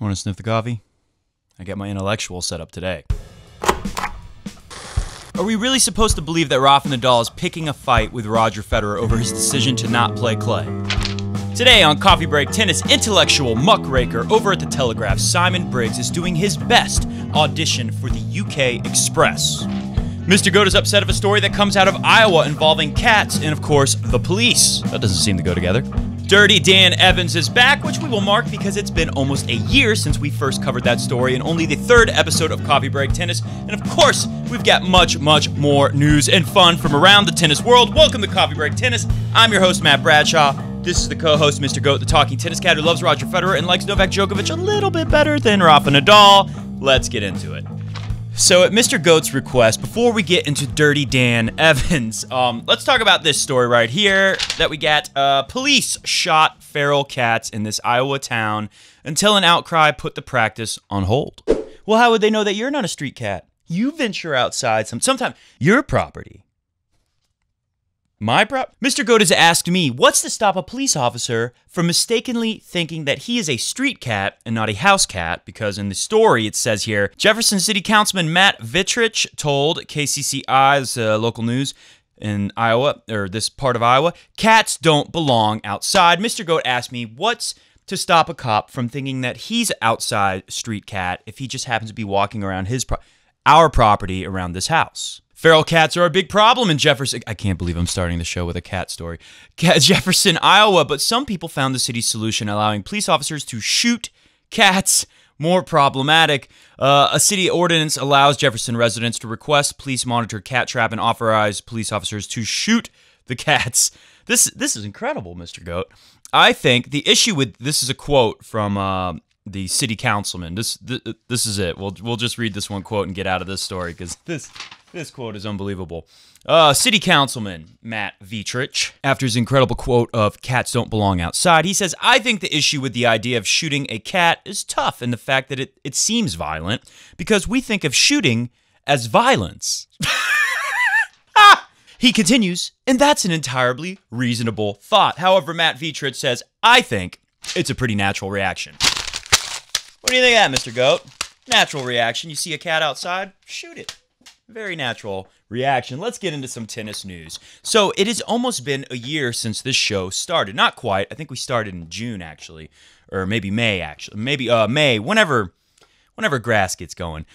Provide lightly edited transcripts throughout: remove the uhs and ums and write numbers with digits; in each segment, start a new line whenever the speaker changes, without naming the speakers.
Want to sniff the coffee? I get my intellectual set up today. Are we really supposed to believe that Rafa Nadal is picking a fight with Roger Federer over his decision to not play clay? Today on Coffee Break Tennis, intellectual muckraker over at The Telegraph, Simon Briggs is doing his best audition for the UK Express. Mr. Goat is upset of a story that comes out of Iowa involving cats and, of course, the police. That doesn't seem to go together. Dirty Dan Evans is back, which we will mark because it's been almost a year since we first covered that story and only the third episode of Coffee Break Tennis. And of course, we've got much more news and fun from around the tennis world. Welcome to Coffee Break Tennis. I'm your host, Matt Bradshaw. This is the co-host, Mr. Goat, the talking tennis cat who loves Roger Federer and likes Novak Djokovic a little bit better than Rafa Nadal. Let's get into it. So at Mr. Goat's request, before we get into Dirty Dan Evans, let's talk about this story right here that we got. Police shot feral cats in this Iowa town until an outcry put the practice on hold. Well, how would they know that you're not a street cat? You venture outside sometime. Your property. My prop? Mr. Goat has asked me, what's to stop a police officer from mistakenly thinking that he is a street cat and not a house cat? Because in the story, it says here, Jefferson City Councilman Matt Vitrich told KCCI, this local news in Iowa, or this part of Iowa, cats don't belong outside. Mr. Goat asked me, what's to stop a cop from thinking that he's outside street cat if he just happens to be walking around our property around this house? Feral cats are a big problem in Jefferson. I can't believe I'm starting the show with a cat story. Jefferson, Iowa, but some people found the city's solution allowing police officers to shoot cats more problematic. A city ordinance allows Jefferson residents to request police monitor cat trap and authorize police officers to shoot the cats. This is incredible, Mr. Goat. I think the issue with this is a quote from the city councilman. This is it. We'll just read this one quote and get out of this story because this quote is unbelievable. City Councilman Matt Vitrich, after his incredible quote of cats don't belong outside, he says, I think the issue with the idea of shooting a cat is tough in the fact that it seems violent because we think of shooting as violence. He continues, and that's an entirely reasonable thought. However, Matt Vitrich says, I think it's a pretty natural reaction. What do you think of that, Mr. Goat? Natural reaction. You see a cat outside, shoot it. Very natural reaction. Let's get into some tennis news. So it has almost been a year since this show started. Not quite. I think we started in June, actually. Or maybe May, actually. Maybe May, whenever grass gets going.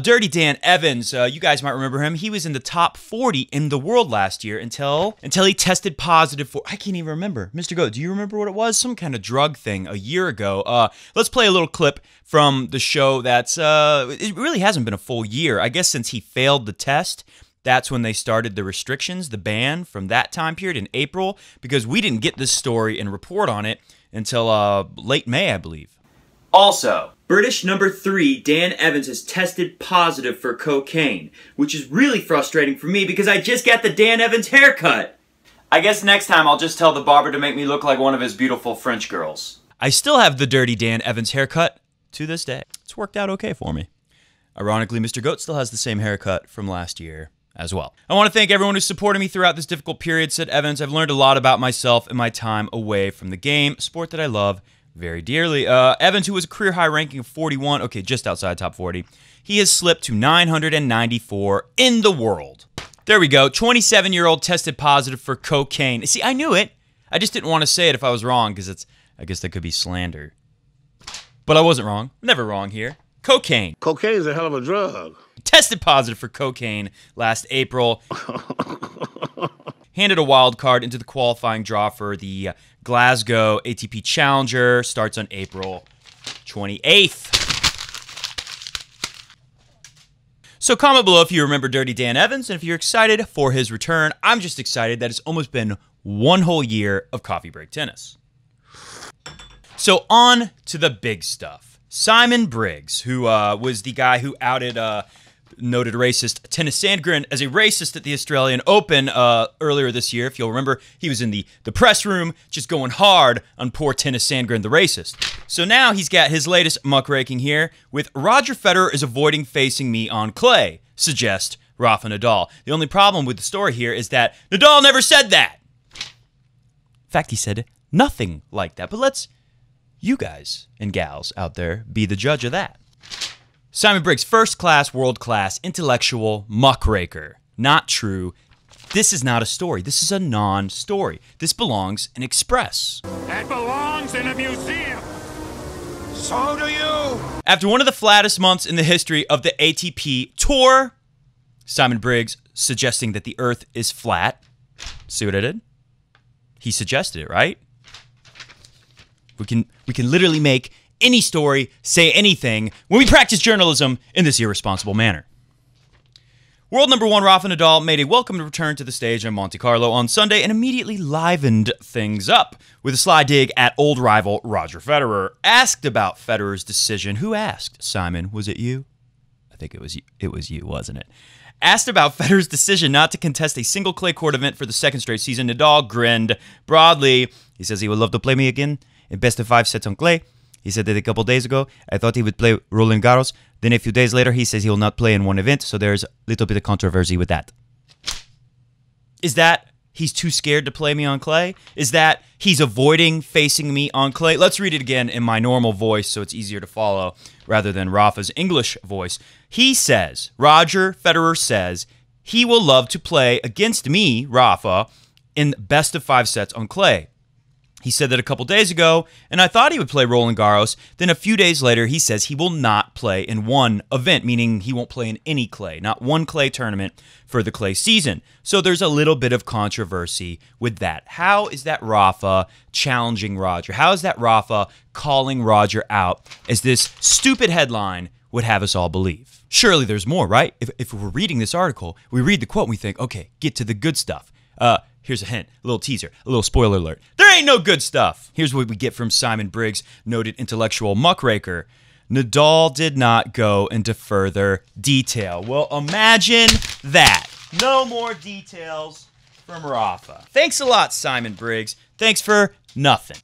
Dirty Dan Evans, you guys might remember him. He was in the top 40 in the world last year until he tested positive for, I can't even remember. Mr. Goat, do you remember what it was? Some kind of drug thing a year ago. Let's play a little clip from the show that's, it really hasn't been a full year. I guess since he failed the test, that's when they started the restrictions, the ban from that time period in April, because we didn't get this story and report on it until late May, I believe. Also, British number 3, Dan Evans, has tested positive for cocaine, which is really frustrating for me because I just got the Dan Evans haircut. I guess next time I'll just tell the barber to make me look like one of his beautiful French girls. I still have the Dirty Dan Evans haircut to this day. It's worked out okay for me. Ironically, Mr. Goat still has the same haircut from last year as well. I want to thank everyone who supported me throughout this difficult period, said Evans. I've learned a lot about myself and my time away from the game, a sport that I love very dearly. Evans, who was a career high ranking of 41, okay, just outside top 40, he has slipped to 994 in the world. There we go. 27-year-old tested positive for cocaine. See, I knew it. I just didn't want to say it if I was wrong because I guess that could be slander. But I wasn't wrong. Never wrong here. Cocaine.
Cocaine is a hell of a drug.
Tested positive for cocaine last April. Handed a wild card into the qualifying draw for the Glasgow ATP Challenger. Starts on April 28th. So comment below if you remember Dirty Dan Evans and if you're excited for his return. I'm just excited that it's almost been one whole year of Coffee Break Tennis. So on to the big stuff. Simon Briggs, who was the guy who outed noted racist Tennis Sandgren as a racist at the Australian Open earlier this year. If you'll remember, he was in the press room just going hard on poor Tennis Sandgren, the racist. So now he's got his latest muckraking here with Roger Federer is avoiding facing me on clay, suggest Rafa Nadal. The only problem with the story here is that Nadal never said that. In fact, he said nothing like that. But let's You guys and gals out there be the judge of that. Simon Briggs, first-class, world-class, intellectual muckraker. Not true. This is not a story. This is a non-story. This belongs in Express.
That belongs in a museum. So do you.
After one of the flattest months in the history of the ATP Tour, Simon Briggs suggesting that the Earth is flat. See what I did? He suggested it, right? We can literally make any story, say anything, when we practice journalism in this irresponsible manner. World number one Rafa Nadal made a welcome return to the stage in Monte Carlo on Sunday and immediately livened things up with a sly dig at old rival Roger Federer. Asked about Federer's decision. Who asked? Simon, was it you? I think it was you. It was you, wasn't it? Asked about Federer's decision not to contest a single clay court event for the second straight season, Nadal grinned broadly. He says he would love to play me again in best of 5 sets on clay. He said that a couple days ago, I thought he would play Roland Garros. Then a few days later, he says he will not play in one event, so there's a little bit of controversy with that. Is that he's too scared to play me on clay? Is that he's avoiding facing me on clay? Let's read it again in my normal voice so it's easier to follow rather than Rafa's English voice. He says, Roger Federer says, he will love to play against me, Rafa, in best of 5 sets on clay. He said that a couple days ago, and I thought he would play Roland Garros. Then a few days later, he says he will not play in one event, meaning he won't play in any clay, not one clay tournament for the clay season. So there's a little bit of controversy with that. How is that Rafa challenging Roger? How is that Rafa calling Roger out, as this stupid headline would have us all believe? Surely there's more, right? If we're reading this article, we read the quote and we think, okay, get to the good stuff. Here's a hint, a little teaser, a little spoiler alert. There ain't no good stuff. Here's what we get from Simon Briggs, noted intellectual muckraker. Nadal did not go into further detail. Well, imagine that. No more details from Rafa. Thanks a lot, Simon Briggs. Thanks for nothing.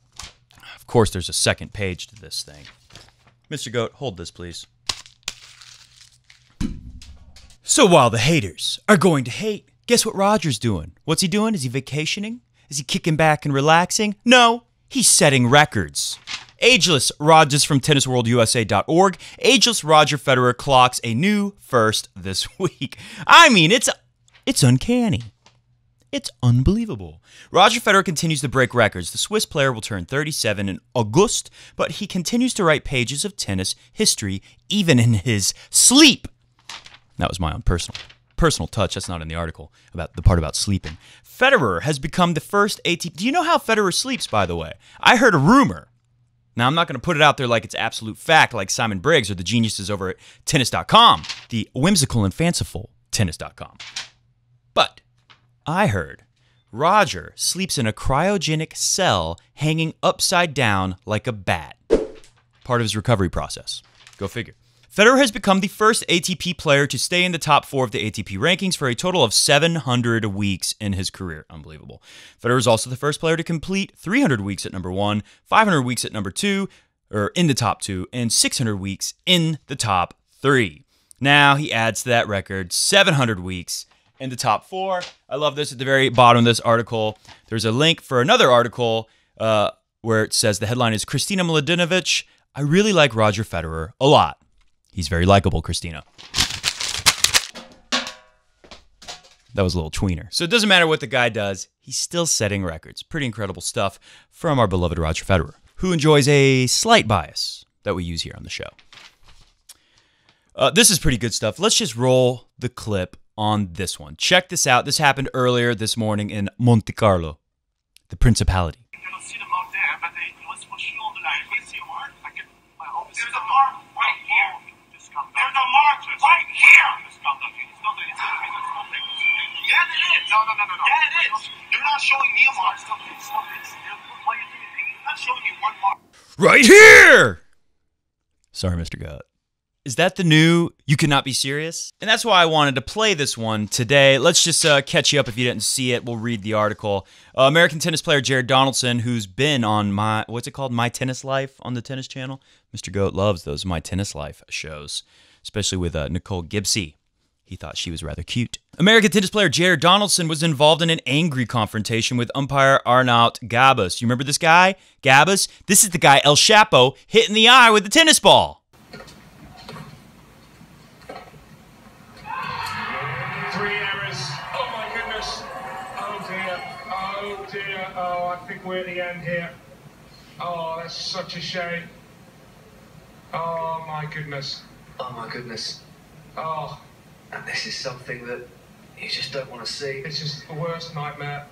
Of course, there's a second page to this thing. Mr. Goat, hold this, please. So while the haters are going to hate, guess what Roger's doing? What's he doing? Is he vacationing? Is he kicking back and relaxing? No, he's setting records. Ageless Rogers from tennisworldusa.org. Ageless Roger Federer clocks a new first this week. I mean, it's uncanny. It's unbelievable. Roger Federer continues to break records. The Swiss player will turn 37 in August, but he continues to write pages of tennis history even in his sleep. That was my own personal touch. That's not in the article, about the part about sleeping. Federer has become the first ATP. Do you know how Federer sleeps, by the way? I heard a rumor. Now, I'm not going to put it out there like it's absolute fact, like Simon Briggs or the geniuses over at tennis.com, the whimsical and fanciful tennis.com. But I heard Roger sleeps in a cryogenic cell hanging upside down like a bat. Part of his recovery process. Go figure. Federer has become the first ATP player to stay in the top 4 of the ATP rankings for a total of 700 weeks in his career. Unbelievable. Federer is also the first player to complete 300 weeks at number 1, 500 weeks at number 2, or in the top 2, and 600 weeks in the top 3. Now he adds to that record 700 weeks in the top 4. I love this. At the very bottom of this article, there's a link for another article where it says the headline is Kristina Mladenovic. I really like Roger Federer a lot. He's very likable, Christina. That was a little tweener. So it doesn't matter what the guy does, he's still setting records. Pretty incredible stuff from our beloved Roger Federer, who enjoys a slight bias that we use here on the show. This is pretty good stuff. Let's just roll the clip on this one. Check this out. This happened earlier this morning in Monte Carlo, the Principality.
You cannot see them out there, but it was for sure on the line. You can see a mark? There's a mark right here. There's a mark right here. It's not like it's nothing. Yeah, it is. No. Yeah, it is. You're not showing me a mark. Stop it. Why are you doing it? You're not showing me one mark.
Right here! Sorry, Mr. Goat. Is that the new You Cannot Be Serious? And that's why I wanted to play this one today. Let's just catch you up if you didn't see it. We'll read the article. American tennis player Jared Donaldson, who's been on what's it called? My Tennis Life on the Tennis Channel. Mr. Goat loves those My Tennis Life shows, especially with Nicole Gibbsy. He thought she was rather cute. American tennis player Jared Donaldson was involved in an angry confrontation with umpire Arnaut Gabus. You remember this guy? Gabus? This is the guy El Chapo hit in the eye with the tennis ball.
3 errors. Oh my goodness. Oh dear. Oh dear. Oh, I think we're at the end here. Oh, that's such a shame. Oh my goodness.
Oh my goodness.
Oh,
And this is something that you just don't want to see.
it's just the worst nightmare.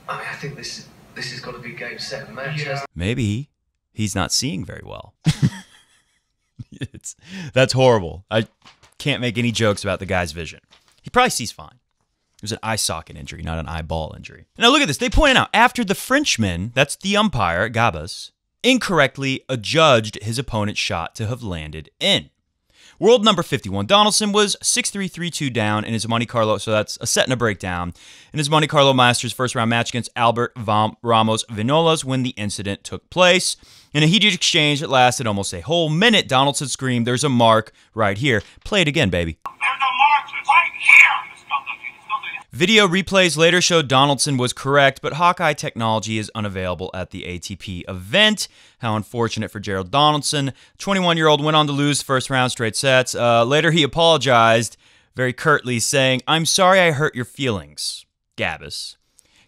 I mean, I think this has got to be game, set, and match.
Yeah.
Maybe he's not seeing very well. That's horrible. I can't make any jokes about the guy's vision. He probably sees fine. It was an eye socket injury, not an eyeball injury. Now look at this. They pointed out after the Frenchman, that's the umpire, Gabus, incorrectly adjudged his opponent's shot to have landed in. World number 51, Donaldson was 6-3, 3-2 down in his Monte Carlo, so that's a set and a breakdown, in his Monte Carlo Masters first round match against Albert Ramos Vinolas when the incident took place. In a heated exchange that lasted almost a whole minute, Donaldson screamed, "There's a mark right here." Play it again, baby.
There's a mark right here.
Video replays later showed Donaldson was correct, but Hawkeye technology is unavailable at the ATP event. How unfortunate for Gerald Donaldson. 21-year-old went on to lose first round straight sets. Later, he apologized very curtly, saying, "I'm sorry I hurt your feelings." Gabus.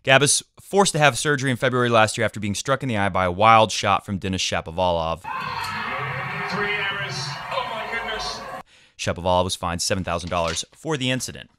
Gabus forced to have surgery in February last year after being struck in the eye by a wild shot from Denis Shapovalov.
3 errors. Oh my goodness.
Shapovalov was fined $7,000 for the incident.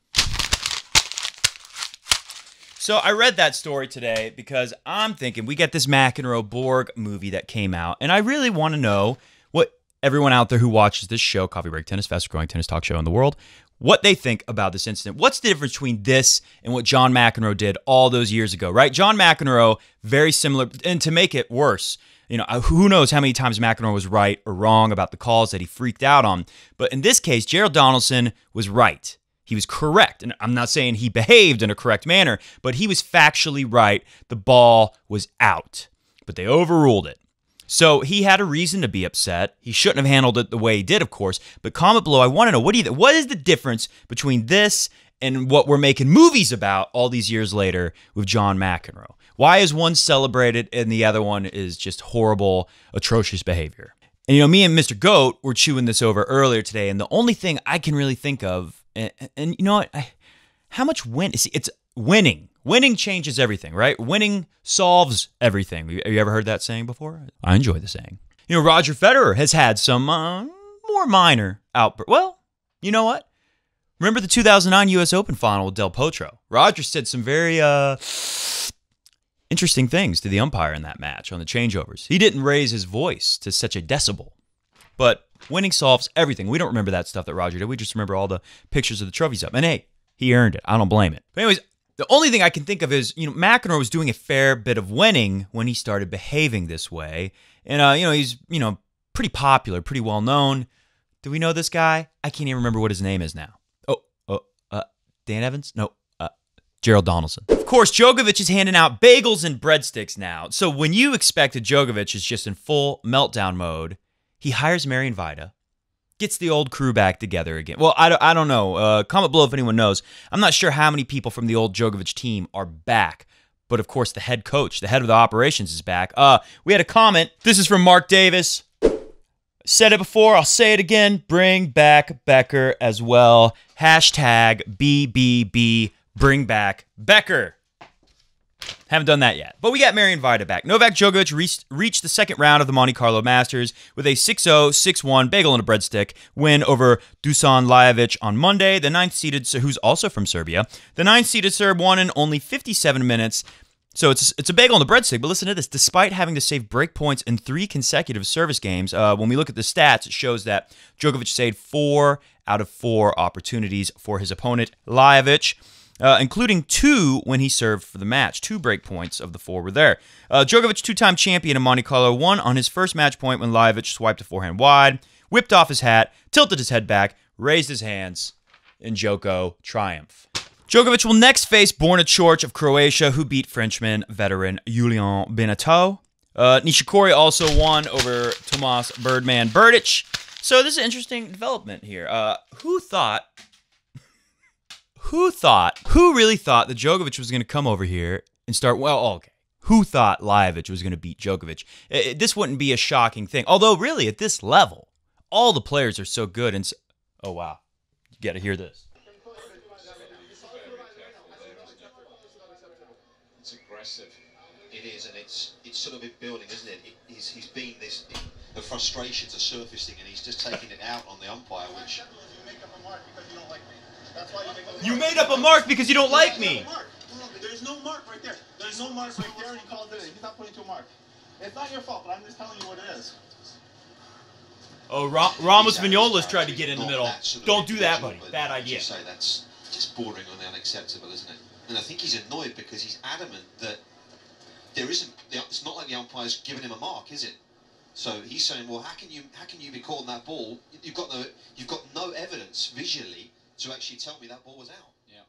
So I read that story today because I'm thinking we get this McEnroe Borg movie that came out, and I really want to know what everyone out there who watches this show, Coffee Break Tennis, fastest growing tennis talk show in the world, what they think about this incident. What's the difference between this and what John McEnroe did all those years ago, right? John McEnroe, very similar, and to make it worse, you know, who knows how many times McEnroe was right or wrong about the calls that he freaked out on. But in this case, Gerald Donaldson was right. He was correct. And I'm not saying he behaved in a correct manner, but he was factually right. The ball was out, but they overruled it. So he had a reason to be upset. He shouldn't have handled it the way he did, of course. But comment below, I want to know, what is the difference between this and what we're making movies about all these years later with John McEnroe? Why is one celebrated and the other one is just horrible, atrocious behavior? And you know, me and Mr. Goat were chewing this over earlier today, and the only thing I can really think of, and you know what, how much win? See, it's winning. Winning changes everything, right? Winning solves everything. Have you ever heard that saying before? I enjoy the saying. You know, Roger Federer has had some more minor outbursts. Well, you know what? Remember the 2009 U.S. Open final with Del Potro? Roger said some very interesting things to the umpire in that match on the changeovers. He didn't raise his voice to such a decibel. But winning solves everything. We don't remember that stuff that Roger did. We just remember all the pictures of the trophies up. And hey, he earned it. I don't blame it. But anyways, the only thing I can think of is, you know, McEnroe was doing a fair bit of winning when he started behaving this way. And, you know, he's, you know, pretty popular, pretty well known. Do we know this guy? I can't even remember what his name is now. Dan Evans? No, Gerald Donaldson. Of course, Djokovic is handing out bagels and breadsticks now. So when you expect that Djokovic is just in full meltdown mode, he hires Marion Vida, gets the old crew back together again. Well, I don't know. Comment below if anyone knows. I'm not sure how many people from the old Djokovic team are back. But of course, the head coach, the head of the operations is back. We had a comment. This is from Mark Davis. Said it before, I'll say it again. Bring back Becker as well. Hashtag BBB. Bring back Becker. Haven't done that yet. But we got Marion Vida back. Novak Djokovic reached the second round of the Monte Carlo Masters with a 6-0, 6-1 bagel and a breadstick win over Dusan Lajovic on Monday. The ninth-seeded, who's also from Serbia, the ninth-seeded Serb won in only 57 minutes. So it's a bagel and a breadstick, but listen to this. Despite having to save break points in 3 consecutive service games, when we look at the stats, it shows that Djokovic saved 4 out of 4 opportunities for his opponent, Lajovic, including 2 when he served for the match. 2 break points of the 4 were there. Djokovic, 2-time champion of Monte Carlo, won on his first match point when Lajovic swiped a forehand wide, whipped off his hat, tilted his head back, raised his hands in Djoko triumph. Djokovic will next face Borna Coric of Croatia, who beat Frenchman veteran Julian Benneteau. Nishikori also won over Tomas Birdman Berdych. So this is an interesting development here. Who thought who really thought that Djokovic was going to come over here and start, well, okay. Who thought Lajovic was going to beat Djokovic? This wouldn't be a shocking thing. Although, really, at this level, all the players are so good. And so, oh, wow. You got to hear this.
It's aggressive. It is, and it's sort of in building, isn't it? He's been this, the frustrations are surfacing, and he's just taking it out on the umpire, which...
You made up a mark because you don't like me.
There's no mark right there. There's no mark right there, and he called it in. He's not putting to a mark. It's not your fault, but I'm just telling you what it is.
Oh, Ramos Vignolas tried to get in the middle. Don't do that, buddy. Bad idea.
Say that's just bordering on the unacceptable, isn't it? And I think he's annoyed because he's adamant that there isn't. It's not like the umpire's giving him a mark, is it? So he's saying, well, how can you be calling that ball? You've got no evidence visually to actually tell me that ball was out. Yeah.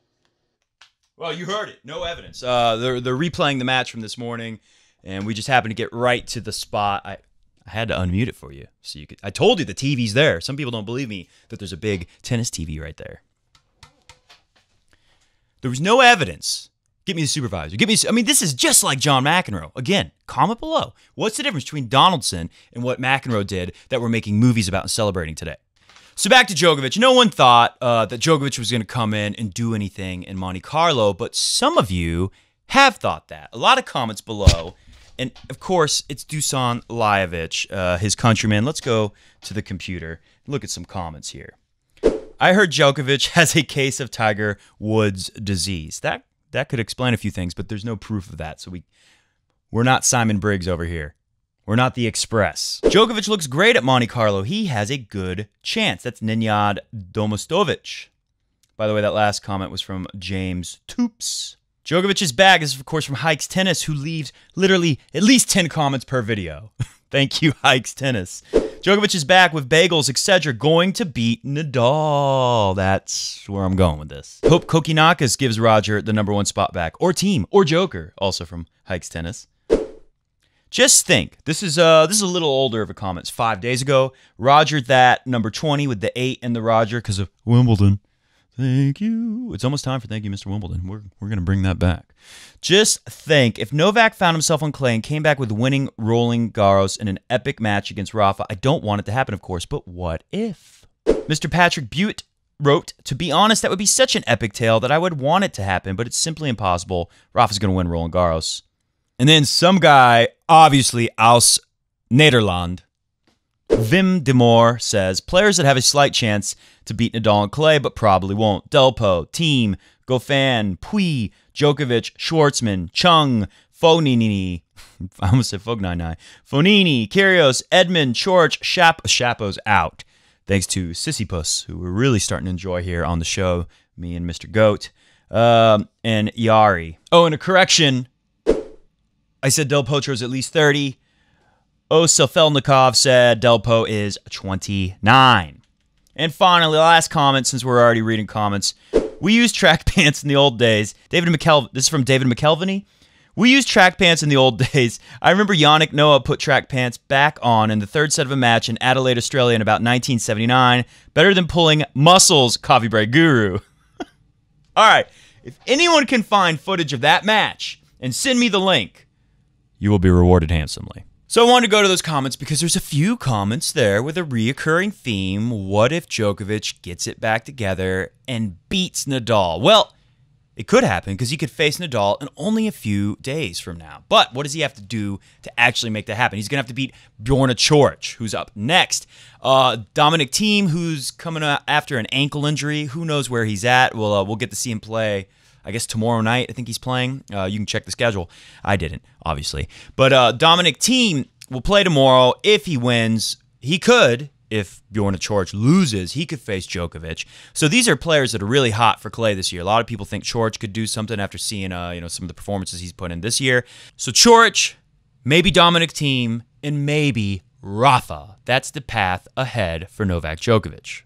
Well, you heard it. No evidence. They're replaying the match from this morning, and we just happened to get right to the spot. I had to unmute it for you so you could. I told you the TV's there. Some people don't believe me that there's a big tennis TV right there. There was no evidence. Get me the supervisor. I mean, this is just like John McEnroe. Again, comment below. What's the difference between Donaldson and what McEnroe did that we're making movies about and celebrating today? So back to Djokovic. No one thought that Djokovic was going to come in and do anything in Monte Carlo, but some of you have thought that. A lot of comments below. And, of course, it's Dusan Lajovic, his countryman. Let's go to the computer and look at some comments here. I heard Djokovic has a case of Tiger Woods disease. That could explain a few things, but there's no proof of that. So we're not Simon Briggs over here. We're not the Express. Djokovic looks great at Monte Carlo. He has a good chance. That's Nenad Domostovic. By the way, that last comment was from James Toops. Djokovic's bag is, of course, from Hikes Tennis, who leaves literally at least 10 comments per video. Thank you, Hikes Tennis. Djokovic is back with bagels, etc., going to beat Nadal. That's where I'm going with this. Hope Kokkinakis gives Roger the #1 spot back, or team, or Joker, also from Hikes Tennis. Just think, this is a little older of a comment. It's 5 days ago. Roger that #20 with the 8 in the Roger because of Wimbledon. Thank you. It's almost time for thank you, Mr. Wimbledon. We're going to bring that back. Just think, if Novak found himself on clay and came back with winning Roland Garros in an epic match against Rafa, I don't want it to happen, of course, but what if? Mr. Patrick Butte wrote, to be honest, that would be such an epic tale that I would want it to happen, but it's simply impossible. Rafa's going to win Roland Garros. And then some guy, obviously aus Nederland, Wim de Moor says, players that have a slight chance to beat Nadal and clay, but probably won't. Delpo, Team, Goffin, Pui, Djokovic, Schwartzman, Chung, Fognini, I almost said Fognini, Fonini, Kyrgios, Edmund, Chorch, Chapo's out. Thanks to Sisyphus, who we're really starting to enjoy here on the show, me and Mr. Goat, and Yari. Oh, and a correction. I said Del Potro's at least 30. Selfelnikov said Delpo is 29. And finally, last comment, since we're already reading comments. We used track pants in the old days. This is from David McKelveny. We used track pants in the old days. I remember Yannick Noah put track pants back on in the third set of a match in Adelaide, Australia in about 1979. Better than pulling muscles, Coffee Break Guru. All right, if anyone can find footage of that match and send me the link, you will be rewarded handsomely. So I wanted to go to those comments because there's a few comments there with a reoccurring theme. What if Djokovic gets it back together and beats Nadal? Well, it could happen because he could face Nadal in only a few days from now. But what does he have to do to actually make that happen? He's going to have to beat Bjorn Chorch, who's up next. Dominic Thiem, who's coming after an ankle injury. Who knows where he's at? We'll get to see him play, I guess, tomorrow night. I think he's playing. You can check the schedule. I didn't, obviously. But Dominic Thiem will play tomorrow. If he wins, he could. If Bjorn Chorch loses, he could face Djokovic. So these are players that are really hot for clay this year. A lot of people think Chorch could do something after seeing some of the performances he's put in this year. So Chorch, maybe Dominic Thiem, and maybe Rafa. That's the path ahead for Novak Djokovic.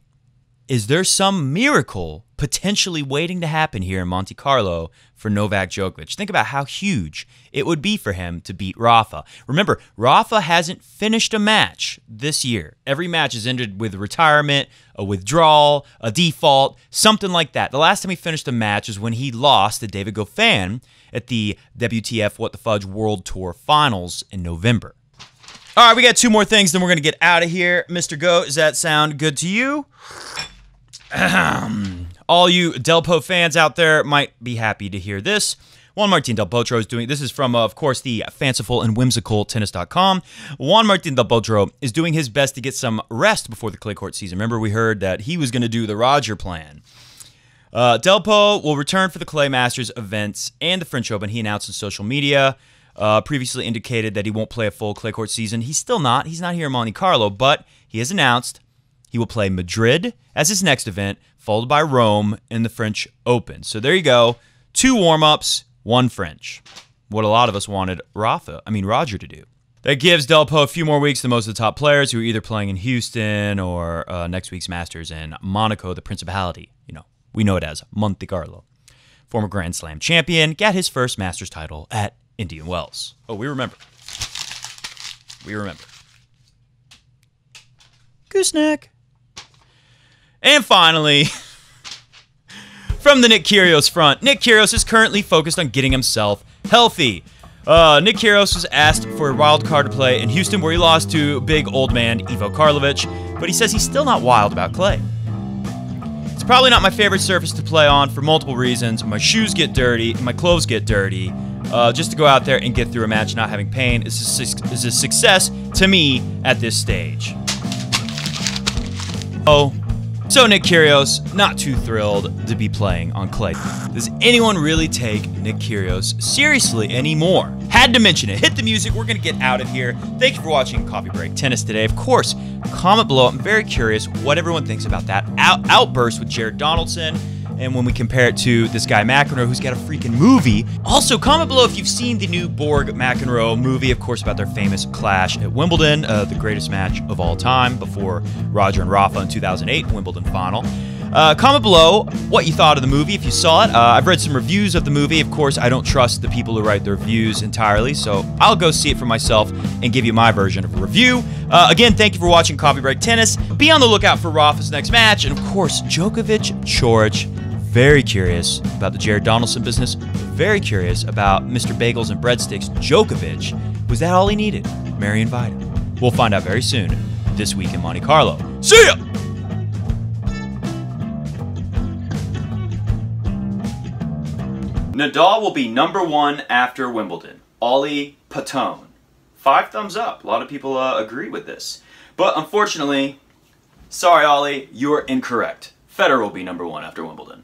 is there some miracle potentially waiting to happen here in Monte Carlo for Novak Djokovic? Think about how huge it would be for him to beat Rafa. Remember, Rafa hasn't finished a match this year. Every match has ended with retirement, a withdrawal, a default, something like that. The last time he finished a match was when he lost to David Goffin at the WTF What the Fudge World Tour Finals in November. All right, we got 2 more things, then we're going to get out of here. Mr. Goat, does that sound good to you? All you Delpo fans out there might be happy to hear this. Juan Martín del Potro is doing, this is from, of course, the fanciful and whimsical tennis.com. Juan Martín del Potro is doing his best to get some rest before the clay court season. Remember, we heard that he was going to do the Roger plan. Delpo will return for the Clay Masters events and the French Open. He announced on social media. Previously indicated that he won't play a full clay court season. He's still not. He's not here in Monte Carlo, but he has announced he will play Madrid as his next event, followed by Rome in the French Open. So there you go. 2 warm-ups, 1 French. What a lot of us wanted Roger to do. That gives Delpo a few more weeks than most of the top players who are either playing in Houston or next week's Masters in Monaco, the Principality. You know, we know it as Monte Carlo. Former Grand Slam champion, got his first Masters title at Indian Wells. Oh, we remember. We remember. Gooseneck. And finally, from the Nick Kyrgios front, Nick Kyrgios is currently focused on getting himself healthy. Nick Kyrgios was asked for a wild card to play in Houston, where he lost to big old man Ivo Karlovic, but he says he's still not wild about clay. It's probably not my favorite surface to play on for multiple reasons. My shoes get dirty, my clothes get dirty. Just to go out there and get through a match not having pain is a success to me at this stage. Oh, so Nick Kyrgios, not too thrilled to be playing on clay. Does anyone really take Nick Kyrgios seriously anymore? Had to mention it. Hit the music. We're going to get out of here. Thank you for watching Coffee Break Tennis today. Of course, comment below. I'm very curious what everyone thinks about that outburst with Jared Donaldson. And when we compare it to this guy McEnroe, who's got a freaking movie. Also, comment below if you've seen the new Borg-McEnroe movie, of course, about their famous clash at Wimbledon, the greatest match of all time before Roger and Rafa in 2008 Wimbledon final. Comment below what you thought of the movie if you saw it. I've read some reviews of the movie. Of course, I don't trust the people who write the reviews entirely, so I'll go see it for myself and give you my version of a review. Again, thank you for watching Coffee Break Tennis. Be on the lookout for Rafa's next match, and of course, Djokovic, Coric. Very curious about the Jared Donaldson business. Very curious about Mr. Bagels and Breadsticks. Djokovic, was that all he needed? Marion Vida. We'll find out very soon this week in Monte Carlo. See ya! Nadal will be #1 after Wimbledon. Ollie Patone. 5 thumbs up. A lot of people agree with this. But unfortunately, sorry Ollie, you're incorrect. Federer will be #1 after Wimbledon.